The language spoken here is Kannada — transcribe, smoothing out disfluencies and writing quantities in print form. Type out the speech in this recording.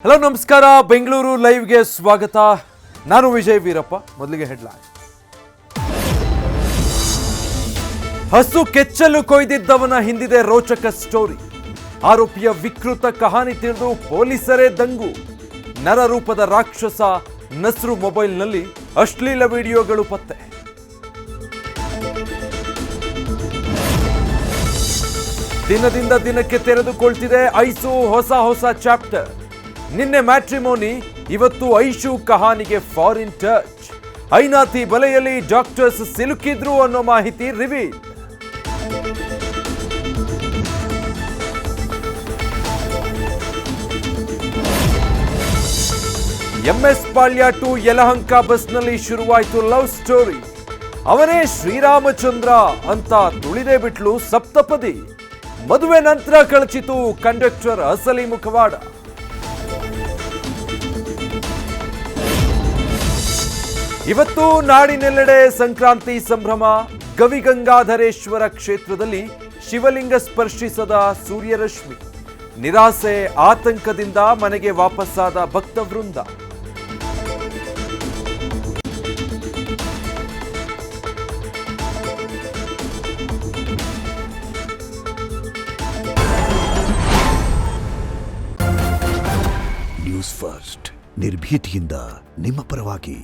ಹಲೋ ನಮಸ್ಕಾರ ಬೆಂಗಳೂರು ಲೈವ್ಗೆ ಸ್ವಾಗತ. ನಾನು ವಿಜಯ್ ವೀರಪ್ಪ. ಮೊದಲಿಗೆ ಹೆಡ್ಲೈನ್. ಹಸು ಕೆಚ್ಚಲು ಕೊಯ್ದಿದ್ದವನ ಹಿಂದಿದೆ ರೋಚಕ ಸ್ಟೋರಿ. ಆರೋಪಿಯ ವಿಕೃತ ಕಹಾನಿ ತಿಳಿದು ಪೊಲೀಸರೇ ದಂಗು. ನರರೂಪದ ರಾಕ್ಷಸ ನಸ್ರು ಮೊಬೈಲ್ನಲ್ಲಿ ಅಶ್ಲೀಲ ವಿಡಿಯೋಗಳು ಪತ್ತೆ. ದಿನದಿಂದ ದಿನಕ್ಕೆ ತೆರೆದುಕೊಳ್ತಿದೆ ಐಸು ಹೊಸ ಚಾಪ್ಟರ್. ನಿನ್ನೆ ಮ್ಯಾಟ್ರಿಮೋನಿ, ಇವತ್ತು ಐಶು ಕಹಾನಿಗೆ ಫಾರಿನ್ ಟಚ್. ಐನಾತಿ ಬಲೆಯಲ್ಲಿ ಡಾಕ್ಟರ್ಸ್ ಸಿಲುಕಿದ್ರು ಅನ್ನೋ ಮಾಹಿತಿ ರಿವೀಲ್. ಎಂಎಸ್ ಪಾಳ್ಯ ಟು ಯಲಹಂಕ ಬಸ್ನಲ್ಲಿ ಶುರುವಾಯಿತು ಲವ್ ಸ್ಟೋರಿ. ಅವನೇ ಶ್ರೀರಾಮಚಂದ್ರ ಅಂತ ತುಳಿದೇ ಬಿಟ್ಲು ಸಪ್ತಪದಿ. ಮದುವೆ ನಂತರ ಕಳಚಿತು ಕಂಡಕ್ಟರ್ ಅಸಲಿ ಮುಖವಾಡ. ಇವತ್ತು ನಾಡಿನೆಲ್ಲೆಡೆ ಸಂಕ್ರಾಂತಿ ಸಂಭ್ರಮ. ಗವಿಗಂಗಾಧರೇಶ್ವರ ಕ್ಷೇತ್ರದಲ್ಲಿ ಶಿವಲಿಂಗ ಸ್ಪರ್ಶಿಸದ ಸೂರ್ಯರಶ್ಮಿ. ನಿರಾಸೆ ಆತಂಕದಿಂದ ಮನೆಗೆ ವಾಪಸ್ಸಾದ ಭಕ್ತ ವೃಂದ. ನ್ಯೂಸ್ ಫಸ್ಟ್, ನಿರ್ಭೀತಿಯಿಂದ ನಿಮ್ಮ ಪರವಾಗಿ.